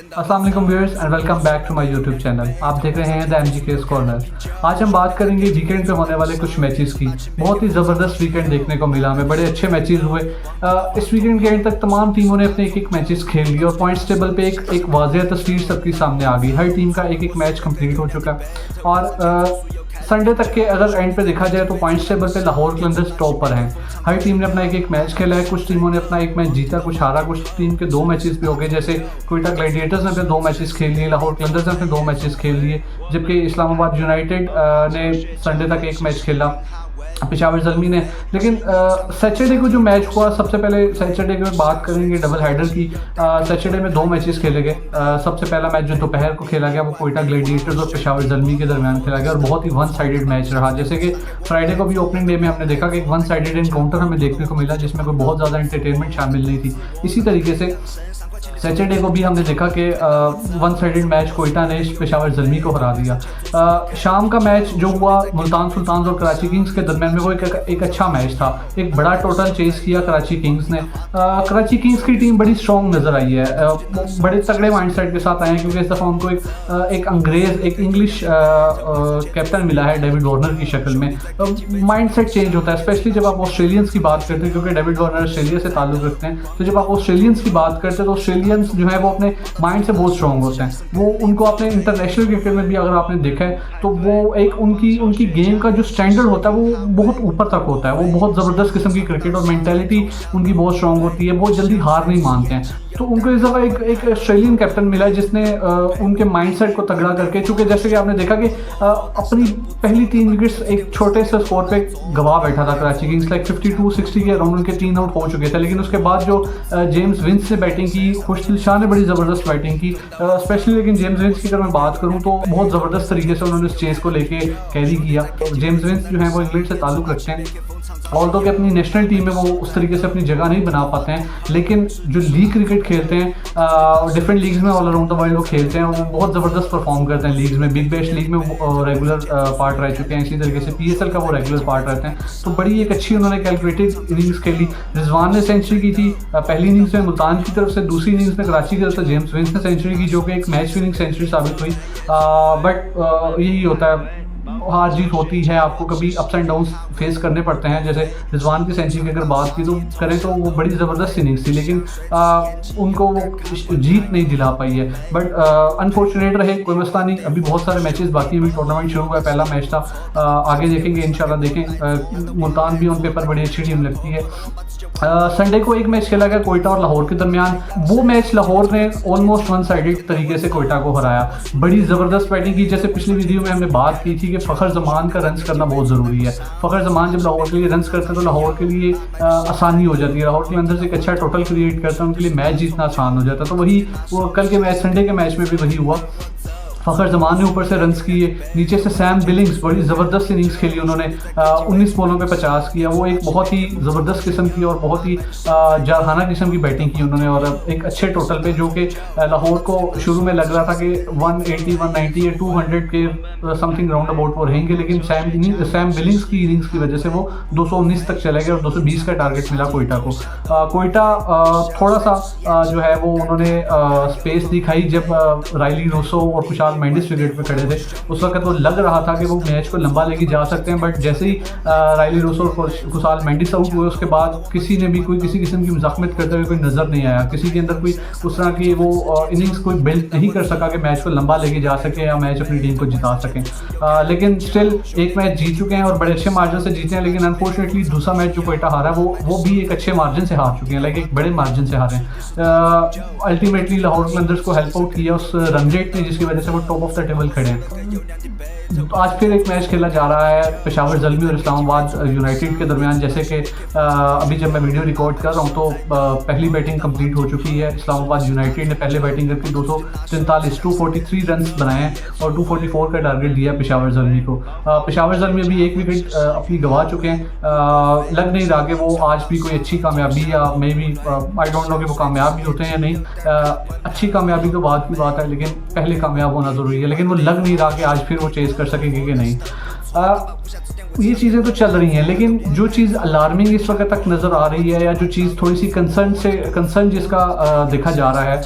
अस्सलाम वालेकुम viewers and welcome back to my YouTube channel. आप देख रहे हैं द MGK's कॉर्नर। आज हम बात करेंगे वीकेंड पे होने वाले कुछ मैचेस की। बहुत ही ज़बरदस्त वीकेंड देखने को मिला हमें, बड़े अच्छे मैचेस हुए। इस वीकेंड के एंड तक तमाम टीमों ने अपने एक मैचेस खेल लिए और पॉइंट्स टेबल पे एक वाज़ेह तस्वीर सबके सामने आ गई। हर टीम का एक मैच कंप्लीट हो चुका और संडे तक के अगर एंड पे देखा जाए तो पॉइंट्स टेबल पे लाहौर कलंदर्स टॉप पर हैं। हर टीम ने अपना एक मैच खेला है। कुछ टीमों ने अपना एक मैच जीता, कुछ हारा। कुछ टीम के 2 मैचेस भी हो गए, जैसे क्वेटा ग्लैडिएटर्स ने अपने 2 मैचेस खेल लिए, लाहौर कलंदर्स ने अपने 2 मैचेस खेल लिए, जबकि इस्लामाबाद यूनाइटेड ने संडे तक एक मैच खेला, पेशावर ज़ल्मी ने। लेकिन सैटरडे को जो मैच हुआ, सबसे पहले सैटरडे की बात करेंगे, डबल हेडर की। सैटरडे में 2 मैचेस खेले गए। सबसे पहला मैच जो दोपहर को खेला गया वो क्वेटा ग्लैडिएटर्स और पेशावर ज़ल्मी के दरमियान खेला गया और बहुत ही वन साइडेड मैच रहा। जैसे कि फ्राइडे को भी ओपनिंग डे में हमने देखा कि एक वन साइडेड एनकाउंटर हमें देखने को मिला, जिसमें कोई बहुत ज़्यादा एंटरटेनमेंट शामिल नहीं थी। इसी तरीके से सैटरडे को भी हमने देखा कि वन साइडेड मैच कोयटा ने पेशावर ज़ल्मी को हरा दिया। शाम का मैच जो हुआ मुल्तान सुल्तान और कराची किंग्स के दरमियान में, वो एक अच्छा मैच था। एक बड़ा टोटल चेस किया कराची किंग्स ने। कराची किंग्स की टीम बड़ी स्ट्रॉन्ग नज़र आई है, बड़े तगड़े माइंडसेट के साथ आए हैं, क्योंकि इस दफ़ा उनको एक अंग्रेज़, एक इंग्लिश कैप्टन मिला है डेविड वार्नर की शक्ल में। माइंडसेट चेंज होता है, स्पेशली जब आप ऑस्ट्रेलियंस की बात करते हैं, क्योंकि डेविड वार्नर ऑस्ट्रेलिया से ताल्लुक़ रखते हैं। तो जब आप ऑस्ट्रेलियंस की बात करते हैं तो ऑस्ट्रेलियंस जो है वो अपने माइंड से बहुत स्ट्रॉन्ग होते हैं। वो उनको अपने इंटरनेशनल क्रिकेट में भी अगर आपने देखा है तो वो एक उनकी गेम का जो स्टैंडर्ड होता है वो बहुत ऊपर तक होता है। वो बहुत ज़बरदस्त किस्म की क्रिकेट और मेंटालिटी उनकी बहुत स्ट्रॉन्ग होती है, बहुत जल्दी हार नहीं मानते हैं। तो उनको इस दफ़ा एक ऑस्ट्रेलियन कैप्टन मिला है जिसने उनके माइंडसेट को तगड़ा करके, चूँकि जैसे कि आपने देखा कि अपनी पहली 3 विकेट्स एक छोटे से स्कोर पे गवा बैठा था कराची किंग्स, लाइक 52-60 के अराउंड उनके 3 आउट हो चुके थे। लेकिन उसके बाद जो जेम्स विंस ने बैटिंग की, खुशदिल शाह ने बड़ी ज़बरदस्त बैटिंग की स्पेशली। लेकिन जेम्स विंस की अगर मैं बात करूँ तो बहुत ज़बरदस्त तरीके से उन्होंने इस चेस को लेके कैरी किया। जेम्स विंस जो है वो इंग्लैंड से ताल्लुक़ रखते हैं, और तो कि अपनी नेशनल टीम में वो उस तरीके से अपनी जगह नहीं बना पाते हैं, लेकिन जो लीग क्रिकेट खेलते हैं डिफरेंट लीग्स में ऑल अराउंड द वर्ल्ड वो खेलते हैं, वो बहुत ज़बरदस्त परफॉर्म करते हैं लीग्स में। बिग बैश लीग में रेगुलर पार्ट रह चुके हैं, इसी तरीके से PSL का वो रेगुलर पार्ट रहते हैं। तो बड़ी एक अच्छी उन्होंने कैलकुलेटेड इनिंग्स खेली। रिजवान ने सेंचुरी की थी पहली इनिंग्स में मुल्तान की तरफ से, दूसरी इनिंग्स में कराची की तरफ से जेम्स विंस ने सेंचुरी की, जो कि एक मैच विनिंग सेंचुरी साबित हुई। बट यही होता है, हार जीत होती है, आपको कभी अप्स एंड डाउन्स फेस करने पड़ते हैं। जैसे रिजवान की सेंचुरी की अगर बात की तो करें तो वो बड़ी ज़बरदस्त इनिंग्स थी, लेकिन उनको वो जीत नहीं दिला पाई है। बट अनफॉर्चुनेट रहे, कोई मसला नहीं। अभी बहुत सारे मैचेस बाकी, अभी टूर्नामेंट शुरू हुआ है, पहला मैच था, आगे देखेंगे इंशाल्लाह। देखें, मुल्तान भी उन पेपर बड़ी अच्छी टीम लगती है। संडे को एक मैच खेला गया कोयटा और लाहौर के दरमियान। वो मैच लाहौर ने ऑलमोस्ट वन साइडेड तरीके से कोयटा को हराया। बड़ी ज़बरदस्त बैटिंग की, जैसे पिछली वीडियो में हमने बात की थी कि फ़खर जमान का रन्स करना बहुत ज़रूरी है। फ़खर जमान जब लाहौर के लिए रन्स करते हैं तो लाहौर के लिए आसानी हो जाती है, लाहौर के अंदर से एक अच्छा टोटल क्रिएट करते हैं, उनके लिए मैच जीतना आसान हो जाता है। तो वही वो कल के मैच, संडे के मैच में भी वही हुआ। फ़खर जमान ने ऊपर से रन्स किए, नीचे से सैम बिलिंग्स बड़ी ज़बरदस्त इनिंग्स खेली उन्होंने, 19 बॉलों पे 50 किया। वो एक बहुत ही ज़बरदस्त किस्म की और बहुत ही जारहाना किस्म की बैटिंग की उन्होंने, और एक अच्छे टोटल पे, जो कि लाहौर को शुरू में लग रहा था कि 180, 190 या 200 के समथिंग राउंड अबाउट वो रहेंगे, लेकिन सैम बिलिंग्स की इनिंग्स की वजह से वो 219 तक चले गए और 220 का टारगेट मिला कोयटा को। कोयटा थोड़ा सा जो है वो उन्होंने स्पेस दिखाई जब रायली रूसो और खुशहाल मेंडिस विकेट पे खड़े थे। उस वक्त तो लग रहा था कि वो मैच को लंबा लेके जा सकते हैं, बट जैसे ही रायली रूसो और खुशहाल मेंडिस आउट हुए, उसके बाद किसी ने भी कोई किसी किस्म की मुज़ाहमत करते हुए कोई नज़र नहीं आया। किसी के अंदर कोई उस तरह की वो इनिंग्स कोई बिल्ड नहीं कर सका कि मैच को लंबा लेके जा सके या मैच अपनी टीम को जिता सकें। लेकिन स्टिल एक मैच जीत चुके हैं और बड़े अच्छे मार्जिन से जीते हैं। लेकिन अनफॉर्चुनेटली दूसरा मैच जो कोयटा हारा है वो भी एक अच्छे मार्जिन से हार चुके हैं, लाइक एक बड़े मार्जिन से हारे हैं। अल्टीमेटली लाहौर कलंदर्स को हेल्प आउट किया उस रन रेट ने, जिसकी वजह से वो टॉप ऑफ द टेबल खड़े हैं। आज फिर एक मैच खेला जा रहा है पेशावर ज़ल्मी और इस्लामाबाद यूनाइटेड के दरमियान। जैसे कि अभी जब मैं वीडियो रिकॉर्ड कर रहा हूँ तो पहली बैटिंग कंप्लीट हो चुकी है। इस्लामाबाद यूनाइटेड ने पहले बैटिंग करके 243 रन्स बनाए हैं और 244 का टारगेट दिया पेशावर ज़ल्मी को। पेशावर ज़ल्मी अभी एक विकेट अपनी गंवा चुके हैं। लग नहीं रहा कि वो आज भी कोई अच्छी कामयाबी, या maybe I don't know कि वो कामयाब भी होते हैं या नहीं। अच्छी कामयाबी तो बाद की बात है, लेकिन पहले कामयाब होना ज़रूरी है। लेकिन वो लग नहीं रहा कि आज फिर वो चेस कर सकेंगे कि नहीं। ये चीज़ें तो चल रही हैं, लेकिन जो चीज़ अलार्मिंग इस वक्त तक नज़र आ रही है, या जो चीज़ थोड़ी सी कंसर्न जिसका देखा जा रहा है,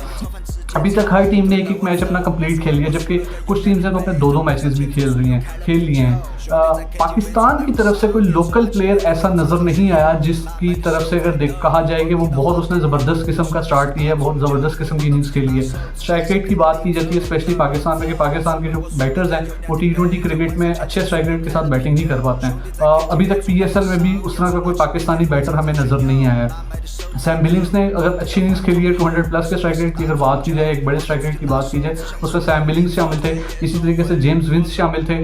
अभी तक हर टीम ने एक एक मैच अपना कंप्लीट खेल लिया, जबकि कुछ टीम्स हैं तो अपने 2-2 मैचेस भी खेल लिए हैं। पाकिस्तान की तरफ से कोई लोकल प्लेयर ऐसा नज़र नहीं आया जिसकी तरफ से अगर कहा जाए कि वो बहुत उसने ज़बरदस्त किस्म का स्टार्ट किया है, बहुत ज़बरदस्त किस्म की इनिंग्स खेली है। स्ट्राइक रेट की बात की जाती है स्पेशली पाकिस्तान में कि पाकिस्तान के जो बैटर्स हैं वो T20 क्रिकेट में अच्छे स्ट्राइक रेट के साथ बैटिंग नहीं कर पाते हैं। अभी तक PSL में भी उस तरह का कोई पाकिस्तानी बैटर हमें नज़र नहीं आया है। सैम बिलिंग्स ने अगर अच्छी इनिंग्स खेली है 200 प्लस के स्ट्राइक रेट की अगर बात की जाए, एक बड़े स्ट्राइक रेट की बात की जाए, उसमें सैम बिलिंग्स शामिल थे, इसी तरीके से जेम्स विंस शामिल थे,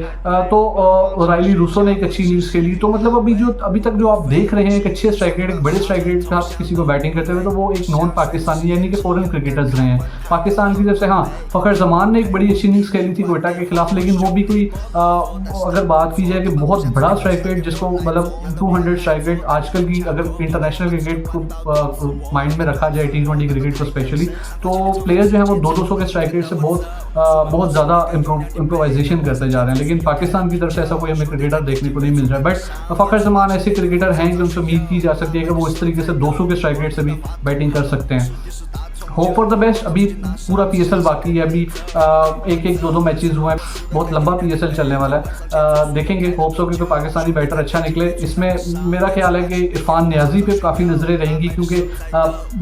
तो राइली रूसो ने एक अच्छी इनिंग्स खेली। तो मतलब अभी तक जो आप देख रहे हैं एक अच्छे स्ट्राइक रेट, एक बड़े स्ट्राइक रेट के साथ किसी को बैटिंग करते हुए, तो वो एक नॉन पाकिस्तानी यानी कि फॉरेन क्रिकेटर्स रहे हैं। पाकिस्तान की तरफ से हाँ, फ़खर जमान ने एक बड़ी अच्छी इनिंग्स खेली थी क्वेटा के खिलाफ, लेकिन वो भी कोई अगर बात की जाए कि बहुत बड़ा स्ट्राइक रेट जिसको मतलब 200 स्ट्राइक रेट आजकल की अगर इंटरनेशनल क्रिकेट को माइंड में रखा जाए, T20 क्रिकेट को स्पेशली, तो प्लेयर्स जो हैं वो 200 के स्ट्राइक रेट से बहुत ज़्यादा इम्प्रोवाइजेशन करते जा रहे हैं। लेकिन पाकिस्तान की तरफ से ऐसा कोई हमें क्रिकेटर देखने को नहीं मिल रहा है। बट फ़खर जमान ऐसे क्रिकेटर हैं कि उनसे उम्मीद की जा सकती है कि वो इस तरीके से 200 के स्ट्राइक रेट से भी बैटिंग कर सकते हैं। Hope for the best. अभी पूरा PSL बाकी है, अभी एक 2-2 मैचेस हुए हैं, बहुत लंबा PSL चलने वाला है। देखेंगे, होप्स हो कि पाकिस्तानी बैटर अच्छा निकले। इसमें मेरा ख्याल है कि इरफान नियाजी पे काफ़ी नज़रें रहेंगी, क्योंकि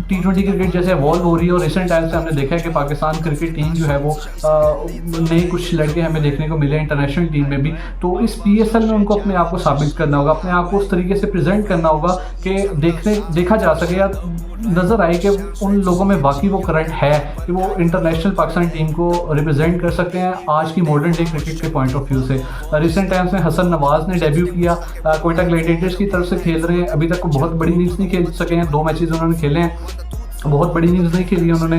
T20 क्रिकेट जैसे इवॉल्व हो रही है और रिसेंट टाइम से हमने देखा है कि पाकिस्तान क्रिकेट टीम जो है वो नए कुछ लड़के हमें देखने को मिले इंटरनेशनल टीम में भी। तो इस PSL में उनको अपने आप को साबित करना होगा, अपने आप को उस तरीके से प्रेजेंट करना होगा कि देखा जा सके या नज़र आए कि उन लोगों में वाकई वो करंट है कि वो इंटरनेशनल पाकिस्तान टीम को रिप्रेजेंट कर सकते हैं आज की मॉडर्न डे क्रिकेट के पॉइंट ऑफ व्यू से। रिसेंट टाइम्स में हसन नवाज ने डेब्यू किया, क्वेटा ग्लैडिएटर्स की तरफ से खेल रहे हैं। अभी तक बहुत बड़ी इनिंग्स नहीं खेल सके हैं, 2 मैचेस उन्होंने खेले हैं, बहुत बड़ी इनिंग्स नहीं खेली उन्होंने।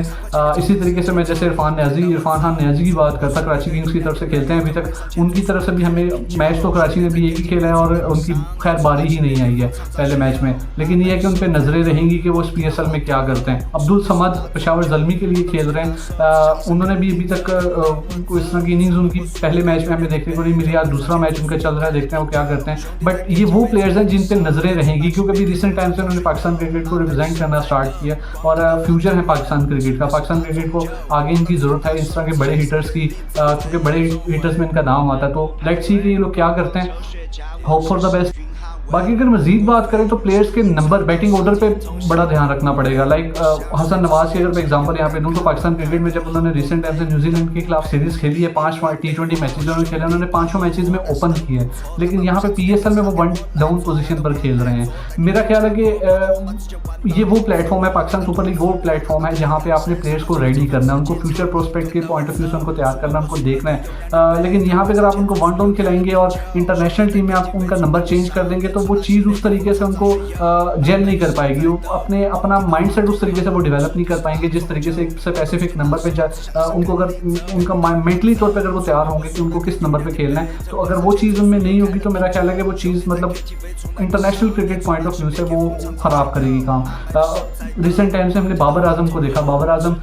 इसी तरीके से मैं जैसे इरफान खान नियाजी की बात करता, कराची किंग्स की तरफ से खेलते हैं। अभी तक उनकी तरफ से भी हमें मैच तो कराची ने भी एक ही खेला है और उनकी खैर बारी ही नहीं आई है पहले मैच में, लेकिन ये है कि उन पर नज़रें रहेंगी कि वो इस PSL में क्या करते हैं। अब्दुल समद पेशावर ज़ल्मी के लिए खेल रहे हैं, उन्होंने भी अभी तक कोई इस तरह की इनिंग्स उनकी पहले मैच में हमें देखने को नहीं मिली। आज दूसरा मैच उनका चल रहा है, देखते हैं वो क्या करते हैं। बट ये वो प्लेयर्स हैं जिन पर नज़रें रहेंगी, क्योंकि अभी रिसेंट टाइम से उन्होंने पाकिस्तान क्रिकेट को रिप्रेजेंट करना स्टार्ट किया और फ्यूचर है पाकिस्तान क्रिकेट का। पाकिस्तान क्रिकेट को आगे इनकी ज़रूरत है इस तरह के बड़े हिटर्स की, क्योंकि बड़े हिटर्स में इनका नाम आता है। तो लेट्स सी कि ये लोग क्या करते हैं, होप फॉर द बेस्ट। बाकी अगर मजीद बात करें तो प्लेयर्स के नंबर, बैटिंग ऑर्डर पे बड़ा ध्यान रखना पड़ेगा। लाइक हसन नवाज की अगर मैं एग्जांपल यहाँ पे दूँ तो पाकिस्तान क्रिकेट में जब उन्होंने रिसेंट टाइम से न्यूजीलैंड के खिलाफ सीरीज़ खेली है, 5 T20 मैचेस उन्होंने खेले, उन्होंने 5 मैचेस में ओपन किए हैं, लेकिन यहाँ पे PSL में वो 1 डाउन पोजीशन पर खेल रहे हैं। मेरा ख्याल है कि ये वो प्लेटफॉर्म है, पाकिस्तान सुपर लीग वो प्लेटफॉर्म है जहाँ पे आपने प्लेयर्स को रेडी करना है, उनको फ्यूचर प्रोस्पेक्ट के पॉइंट ऑफ व्यू से उनको तैयार करना, उनको देखना है। लेकिन यहाँ पे अगर आप उनको 1 डाउन खिलाएंगे और इंटरनेशनल टीम में आप उनका नंबर चेंज कर देंगे तो वो चीज़ उस तरीके से उनको जेल नहीं कर पाएगी, वो अपना माइंडसेट उस तरीके से वो डेवलप नहीं कर पाएंगे जिस तरीके से एक स्पेसिफिक नंबर पे उनको अगर उनका मेंटली तौर पे अगर वो तैयार होंगे कि उनको किस नंबर पे खेलना है, तो अगर वो चीज़ उनमें नहीं होगी तो मेरा ख्याल है कि वो चीज़ मतलब international cricket point of view से वो ख़राब करेगी काम। रिसेंट टाइम से हमने बाबर आजम को देखा। बाबर आजम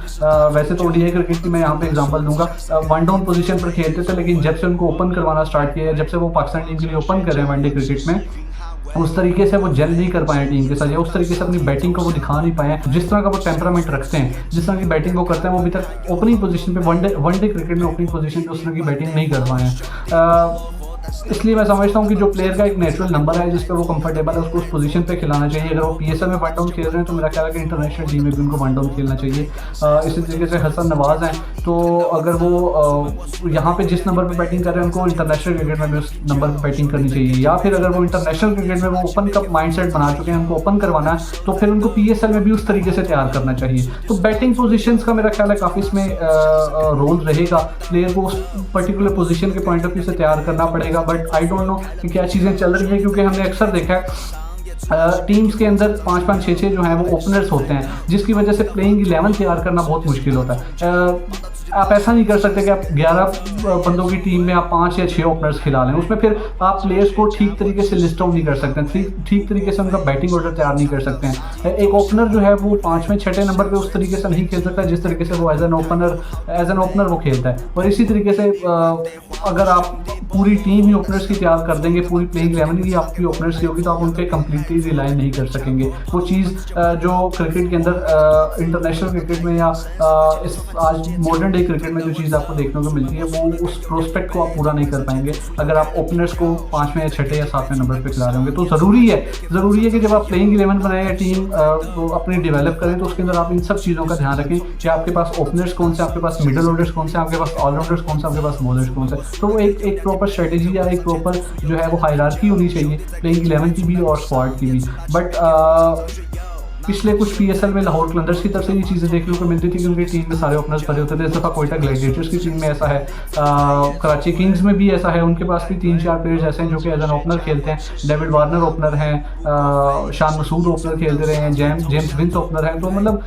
वैसे तो ODI क्रिकेट की मैं यहाँ पे एग्जांपल दूंगा, 1 डाउन पोजीशन पर खेलते थे, लेकिन जब से उनको ओपन करवाना स्टार्ट किया, जब से वो पाकिस्तान टीम के लिए ओपन कर रहे हैं वनडे क्रिकेट में, उस तरीके से वो जेल नहीं कर पाए टीम के साथ, या उस तरीके से अपनी बैटिंग को वो दिखा नहीं पाए। जिस तरह का वो टेम्परामेंट रखते हैं, जिस तरह की बैटिंग वो करते हैं, वो अभी तक ओपनिंग पोजीशन पे वनडे क्रिकेट में ओपनिंग पोजीशन पे उस तरह की बैटिंग नहीं कर पाए हैं। इसलिए मैं समझता हूँ कि जो प्लेयर का एक नेचुरल नंबर है जिस पे वो कंफर्टेबल है, उसको उस पोजीशन पे खिलाना चाहिए। अगर वो PSL में 1 डाउन खेल रहे हैं तो मेरा ख्याल है कि इंटरनेशनल टीम में भी उनको 1 डाउन खेलना चाहिए। इसी तरीके से हसन नवाज हैं, तो अगर वो यहाँ पे जिस नंबर पे बैटिंग कर रहे हैं उनको इंटरनेशनल क्रिकेट में भी उस नंबर पर बैटिंग करनी चाहिए, या फिर अगर वो इंटरनेशनल क्रिकेट में वो ओपन का माइंडसेट बना चुके हैं, उनको ओपन करवाना है, तो फिर उनको PSL में भी उस तरीके से तैयार करना चाहिए। तो बैटिंग पोजीशंस का मेरा ख्याल है काफ़ी इसमें रोल रहेगा, प्लेयर को उस पर्टिकुलर पोजीशन के पॉइंट ऑफ व्यू से तैयार करना पड़ेगा। बट आई डोंट नो कि क्या चीज़ें चल रही हैं, क्योंकि हमने अक्सर देखा है टीम्स के अंदर 5-5, 6-6 जो हैं वो ओपनर्स होते हैं, जिसकी वजह से प्लेइंग 11 तैयार करना बहुत मुश्किल होता है। आप ऐसा नहीं कर सकते कि आप 11 बंदों की टीम में आप 5 या 6 ओपनर्स खिला लें, उसमें फिर आप प्लेयर्स को ठीक तरीके से लिस्ट आउट नहीं कर सकते, ठीक तरीके से उनका बैटिंग ऑर्डर तैयार नहीं कर सकते हैं। एक ओपनर जो है वो 5वें 6ठे नंबर पे उस तरीके से नहीं खेल सकता जिस तरीके से वो एज एन ओपनर वो खेलता है। और इसी तरीके से अगर आप पूरी टीम ही ओपनर्स की तैयार कर देंगे, पूरी प्लेइंग 11 ही आपकी ओपनर्स की होगी, तो आप उन पे कम्प्लीटली रिलाई नहीं कर सकेंगे। वो चीज़ जो क्रिकेट के अंदर इंटरनेशनल क्रिकेट में या इस आज मॉडर्न डे क्रिकेट में जो चीज़ आपको देखने को मिलती है, वो उस प्रोस्पेक्ट को आप पूरा नहीं कर पाएंगे अगर आप ओपनर्स को 5वें या 6ठे या 7वें नंबर पे खिला रहे होंगे। तो ज़रूरी है कि जब आप प्लेइंग 11 बनाएं या टीम अपनी डेवलप करें, तो उसके अंदर आप इन सब चीज़ों का ध्यान रखें कि आपके पास ओपनर्स कौन से, आपके पास मिडल ऑर्डर्स कौन से, आपके पास ऑलराउंडर्स कौन से, आपके पास बॉलर्स कौन से। तो वो एक प्रॉपर स्ट्रेटेजी या एक प्रॉपर जो है वो हायरार्की होनी चाहिए प्लेइंग 11 की भी और स्क्वाड की भी। बट पिछले कुछ PSL में लाहौर कलंदर्स की तरफ से ये चीज़ें देखने को मिलती थी कि उनकी टीम में सारे ओपनर्स भरे होते थे। इस दफ़ा कोयटा ग्लैडिएटर्स की टीम में ऐसा है, कराची किंग्स में भी ऐसा है, उनके पास भी 3-4 प्लेयर्स ऐसे हैं जो कि एज एन ओपनर खेलते हैं। डेविड वार्नर ओपनर हैं, शान मसूद ओपनर खेलते रहे हैं, जेम्स विंस ओपनर हैं। तो मतलब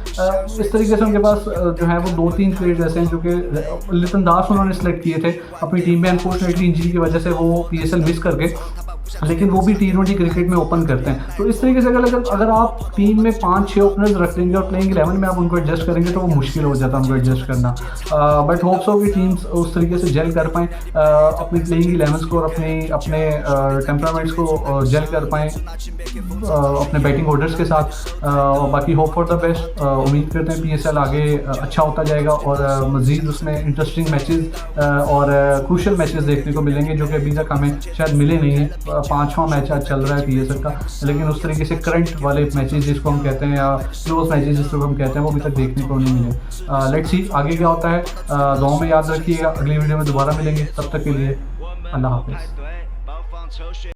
इस तरीके से उनके पास जो है वो 2-3 प्लेयर्स ऐसे हैं जो कि लिटन दास उन्होंने सेलेक्ट किए थे अपनी टीम में। अनफॉर्चुनेटली इंजरी की वजह से वो PSL मिस कर गए, लेकिन वो भी T20 क्रिकेट में ओपन करते हैं। तो इस तरीके से अगर आप टीम में 5-6 ओपनर्स रख लेंगे और प्लेइंग 11 में आप उनको एडजस्ट करेंगे तो वो मुश्किल हो जाता है उनको एडजस्ट करना। बट होप्स हो कि टीम्स उस तरीके से जेल कर पाएँ, अपनी प्लेइंग 11 को और अपने टेम्परामेंट्स को जेल कर पाएँ अपने बैटिंग ऑर्डर्स के साथ। बाकी होप फॉर द बेस्ट, उम्मीद करते हैं PSL आगे अच्छा होता जाएगा और मज़ीद उसमें इंटरेस्टिंग मैचेस और क्रूशल मैचेस देखने को मिलेंगे जो कि अभी तक हमें शायद मिले नहीं हैं। 5वां मैच आज चल रहा है PSL का, लेकिन उस तरीके से करंट वाले मैचेस जिसको हम कहते हैं या क्लोज मैचेस जिसको हम कहते हैं वो अभी तक देखने को नहीं मिले। लेट्स सी आगे क्या होता है। दुआ में याद रखिएगा, अगली वीडियो में दोबारा मिलेंगे, तब तक के लिए अल्लाह हाफिज़।